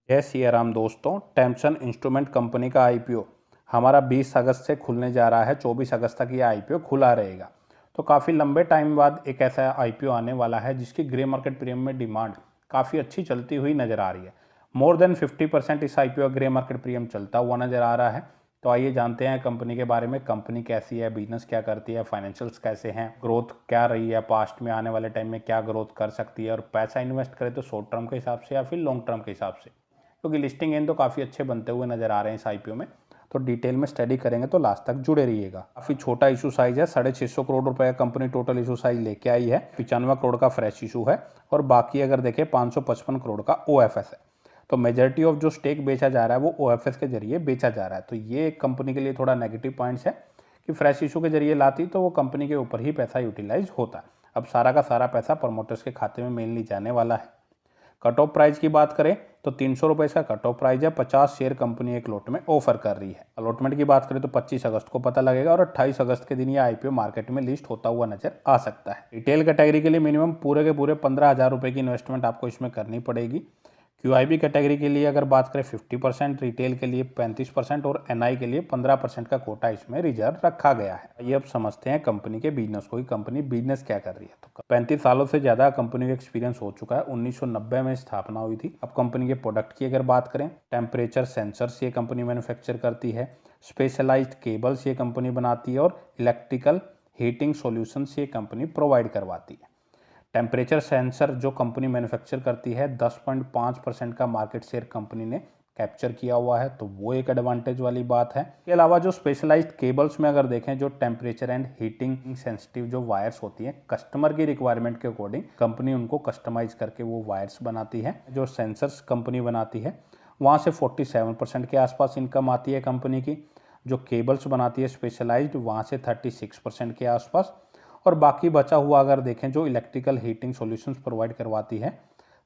जय सिया राम दोस्तों। टेम्सन instrument company का आईपीओ हमारा 20 अगस्त से खुलने जा रहा है। 24 अगस्त तक ये आईपीओ खुला रहेगा। तो काफ़ी लंबे टाइम बाद एक ऐसा आईपीओ आने वाला है जिसकी ग्रे मार्केट प्रीमियम में डिमांड काफ़ी अच्छी चलती हुई नज़र आ रही है। मोर देन 50% इस आईपीओ ग्रे मार्केट प्रीमियम चलता हुआ नज़र आ रहा है। तो आइए जानते हैं कंपनी के बारे में। कंपनी कैसी है, बिजनेस क्या करती है, फाइनेंशियल्स कैसे हैं, ग्रोथ क्या रही है पास्ट में, आने वाले टाइम में क्या ग्रोथ कर सकती है, और पैसा इन्वेस्ट करें तो शॉर्ट टर्म के हिसाब से या फिर लॉन्ग टर्म के हिसाब से, क्योंकि लिस्टिंग गेन तो काफ़ी अच्छे बनते हुए नजर आ रहे हैं इस आईपीओ में। तो डिटेल में स्टडी करेंगे तो लास्ट तक जुड़े रहिएगा। काफ़ी छोटा इशू साइज है, 650 करोड़ रुपए का कंपनी टोटल इशू साइज लेके आई है। 95 करोड़ का फ्रेश इशू है और बाकी अगर देखें 555 करोड़ का ओएफएस है। तो मेजॉरिटी ऑफ जो स्टेक बेचा जा रहा है वो ओएफएस के जरिए बेचा जा रहा है। तो ये एक कंपनी के लिए थोड़ा नेगेटिव पॉइंट्स है कि फ्रेश इशू के जरिए लाती तो वो कंपनी के ऊपर ही पैसा यूटिलाइज होता है। अब सारा का सारा पैसा प्रमोटर्स के खाते में मेनली जाने वाला है। कट ऑफ प्राइस की बात करें तो 300 रुपये का कट ऑफ प्राइस है। 50 शेयर कंपनी एक लॉट में ऑफर कर रही है। अलॉटमेंट की बात करें तो 25 अगस्त को पता लगेगा और 28 अगस्त के दिन ये आईपीओ मार्केट में लिस्ट होता हुआ नजर आ सकता है। रिटेल कैटेगरी के लिए मिनिमम पूरे के पूरे 15,000 रुपये की इन्वेस्टमेंट आपको इसमें करनी पड़ेगी। क्यूआईबी कैटेगरी के लिए अगर बात करें 50%, रिटेल के लिए 35% और एनआई के लिए 15% का कोटा इसमें रिजर्व रखा गया है। ये अब समझते हैं कंपनी के बिजनेस को, कंपनी बिजनेस क्या कर रही है। तो 35 सालों से ज़्यादा कंपनी का एक्सपीरियंस हो चुका है। 1990 में स्थापना हुई थी। अब कंपनी के प्रोडक्ट की अगर बात करें, टेम्परेचर सेंसर्स ये कंपनी मैन्युफैक्चर करती है, स्पेशलाइज्ड केबल्स ये कंपनी बनाती है और इलेक्ट्रिकल हीटिंग सॉल्यूशंस ये कंपनी प्रोवाइड करवाती है। टेम्परेचर सेंसर जो कंपनी मैन्युफैक्चर करती है 10.5% का मार्केट शेयर कंपनी ने कैप्चर किया हुआ है, तो वो एक एडवांटेज वाली बात है। इसके अलावा जो स्पेशलाइज्ड केबल्स में अगर देखें, जो टेम्परेचर एंड हीटिंग सेंसिटिव जो वायर्स होती हैं, कस्टमर की रिक्वायरमेंट के अकॉर्डिंग कंपनी उनको कस्टमाइज करके वो वायर्स बनाती है। जो सेंसर्स कंपनी बनाती है वहाँ से 47% के आसपास इनकम आती है कंपनी की। जो केबल्स बनाती है स्पेशलाइज्ड, वहाँ से 36% के आसपास, और बाकी बचा हुआ अगर देखें जो इलेक्ट्रिकल हीटिंग सॉल्यूशंस प्रोवाइड करवाती है,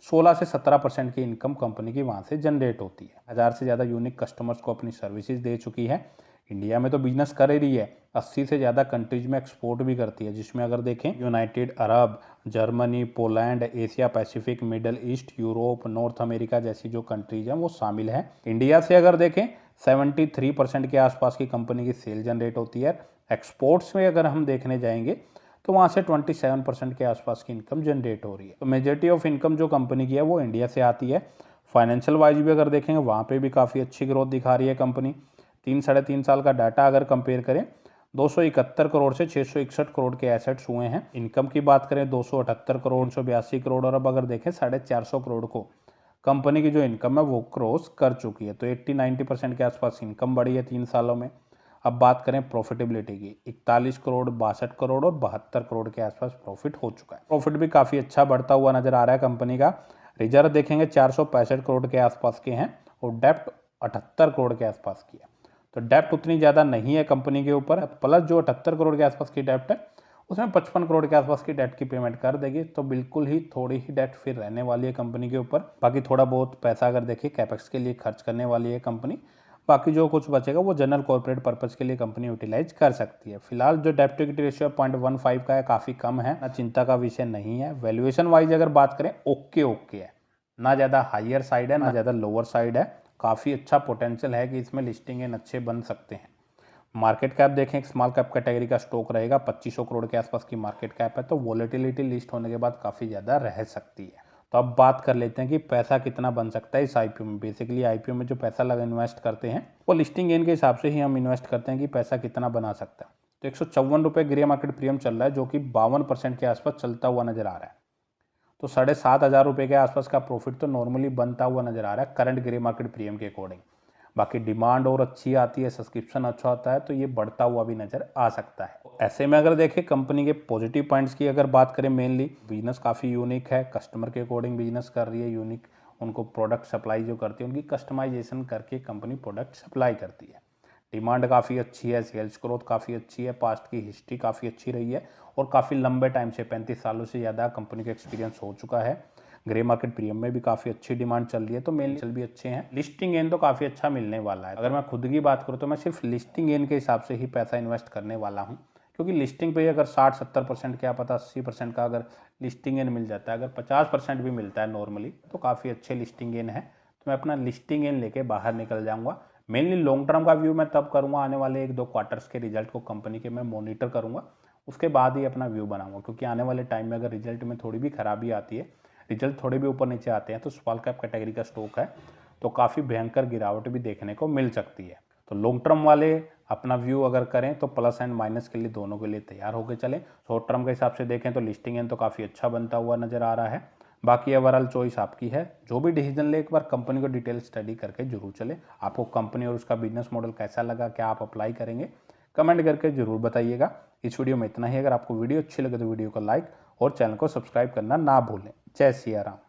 16 से 17% की इनकम कंपनी की वहाँ से जनरेट होती है। 1000 से ज़्यादा यूनिक कस्टमर्स को अपनी सर्विसेज दे चुकी है। इंडिया में तो बिजनेस कर ही रही है, 80 से ज़्यादा कंट्रीज में एक्सपोर्ट भी करती है, जिसमें अगर देखें United Arab, Germany, Poland, Asia Pacific, middle east, Europe, north America जैसी जो कंट्रीज हैं वो शामिल हैं। इंडिया से अगर देखें 73% के आसपास की कंपनी की सेल जनरेट होती है। एक्सपोर्ट्स में अगर हम देखने जाएंगे तो वहाँ से 27% के आसपास की इनकम जनरेट हो रही है। तो मेजॉरिटी ऑफ इनकम जो कंपनी की है वो इंडिया से आती है। फाइनेंशियल वाइज भी अगर देखेंगे वहाँ पे भी काफ़ी अच्छी ग्रोथ दिखा रही है कंपनी। 3-3.5 साल का डाटा अगर कंपेयर करें, 271 करोड़ से 661 करोड़ के एसेट्स हुए हैं। इनकम की बात करें 278 करोड़, 182 करोड़, और अब अगर देखें 450 करोड़ को कंपनी की जो इनकम है वो क्रॉस कर चुकी है। तो 80-90% के आसपास इनकम बढ़ी है 3 सालों में। अब बात करें प्रॉफिटेबिलिटी की, 41 करोड़, 62 करोड़ और 72 करोड़ के आसपास प्रॉफिट हो चुका है। प्रॉफिट भी काफ़ी अच्छा बढ़ता हुआ नजर आ रहा है कंपनी का। रिजर्व देखेंगे 465 करोड़ के आसपास के हैं और डेप्ट 78 करोड़ के आसपास की है। तो डेप्ट उतनी ज़्यादा नहीं है कंपनी के ऊपर, प्लस जो 78 करोड़ के आसपास की डेप्ट है उसमें 55 करोड़ के आसपास की डेट की पेमेंट कर देगी। तो बिल्कुल ही थोड़ी ही डेट फिर रहने वाली है कंपनी के ऊपर। बाकी थोड़ा बहुत पैसा अगर देखिए कैपेक्स के लिए खर्च करने वाली है कंपनी। बाकी जो कुछ बचेगा वो जनरल कॉर्पोरेट पर्पस के लिए कंपनी यूटिलाइज कर सकती है। फिलहाल जो डेप्ट इक्विटी रेशियो 0.15 का है, काफ़ी कम है, ना चिंता का विषय नहीं है। वैल्यूएशन वाइज अगर बात करें ओके है, ना ज़्यादा हाइयर साइड है ना ज़्यादा लोअर साइड है। काफ़ी अच्छा पोटेंशियल है कि इसमें लिस्टिंग इन अच्छे बन सकते हैं। मार्केट कैप देखें, एक स्मॉल कैप कैटेगरी का स्टॉक रहेगा, 2500 करोड़ के आसपास की मार्केट कैप है। तो वॉलेटिलिटी लिस्ट होने के बाद काफ़ी ज़्यादा रह सकती है। तो अब बात कर लेते हैं कि पैसा कितना बन सकता है इस आईपीओ में। बेसिकली आईपीओ में जो पैसा लगा इन्वेस्ट करते हैं वो लिस्टिंग गेन के हिसाब से ही हम इन्वेस्ट करते हैं कि पैसा कितना बना सकता है। तो 154 रुपये ग्रे मार्केट प्रीमियम चल रहा है, जो कि 52% के आसपास चलता हुआ नजर आ रहा है। तो 7,500 रुपये के आसपास का प्रॉफिट तो नॉर्मली बनता हुआ नजर आ रहा है करंट ग्रे मार्केट प्रीमियम के अकॉर्डिंग। बाकी डिमांड और अच्छी आती है, सब्सक्रिप्शन अच्छा होता है, तो ये बढ़ता हुआ भी नजर आ सकता है। ऐसे में अगर देखें कंपनी के पॉजिटिव पॉइंट्स की अगर बात करें, मेनली बिजनेस काफ़ी यूनिक है, कस्टमर के अकॉर्डिंग बिजनेस कर रही है। यूनिक उनको प्रोडक्ट सप्लाई जो करती है उनकी कस्टमाइजेशन करके कंपनी प्रोडक्ट सप्लाई करती है। डिमांड काफ़ी अच्छी है, सेल्स ग्रोथ काफ़ी अच्छी है, पास्ट की हिस्ट्री काफ़ी अच्छी रही है और काफ़ी लंबे टाइम से 35 सालों से ज़्यादा कंपनी का एक्सपीरियंस हो चुका है। ग्रे मार्केट प्रीमियम में भी काफ़ी अच्छी डिमांड चल रही है, तो मेनली चल भी अच्छे हैं। लिस्टिंग गेन तो काफ़ी अच्छा मिलने वाला है। अगर मैं खुद की बात करूँ तो मैं सिर्फ लिस्टिंग गेन के हिसाब से ही पैसा इन्वेस्ट करने वाला हूँ, क्योंकि लिस्टिंग पे अगर 60-70%, क्या पता 80% का अगर लिस्टिंग गेन मिल जाता है, अगर 50% भी मिलता है नॉर्मली, तो काफ़ी अच्छे लिस्टिंग गेन है। तो मैं अपना लिस्टिंग इन लेके बाहर निकल जाऊंगा। मेनली लॉन्ग टर्म का व्यू मैं तब करूंगा, आने वाले 1-2 क्वार्टर्स के रिजल्ट को कंपनी के मैं मॉनिटर करूंगा, उसके बाद ही अपना व्यू बनाऊंगा। क्योंकि आने वाले टाइम में अगर रिजल्ट में थोड़ी भी खराबी आती है, रिजल्ट थोड़े भी ऊपर नीचे आते हैं, तो स्मॉल कैप कैटेगरी का स्टॉक है तो काफ़ी भयंकर गिरावट भी देखने को मिल सकती है। तो लॉन्ग टर्म वाले अपना व्यू अगर करें तो प्लस एंड माइनस के लिए दोनों के लिए तैयार होकर चलें। शॉर्ट टर्म के हिसाब से देखें तो लिस्टिंग एंड तो काफ़ी अच्छा बनता हुआ नजर आ रहा है। बाकी ओवरऑल चॉइस आपकी है, जो भी डिसीजन ले एक बार कंपनी को डिटेल स्टडी करके जरूर चले। आपको कंपनी और उसका बिजनेस मॉडल कैसा लगा, क्या आप अप्लाई करेंगे, कमेंट करके जरूर बताइएगा। इस वीडियो में इतना ही। अगर आपको वीडियो अच्छी लगे तो वीडियो को लाइक और चैनल को सब्सक्राइब करना ना भूलें। जय सिया राम।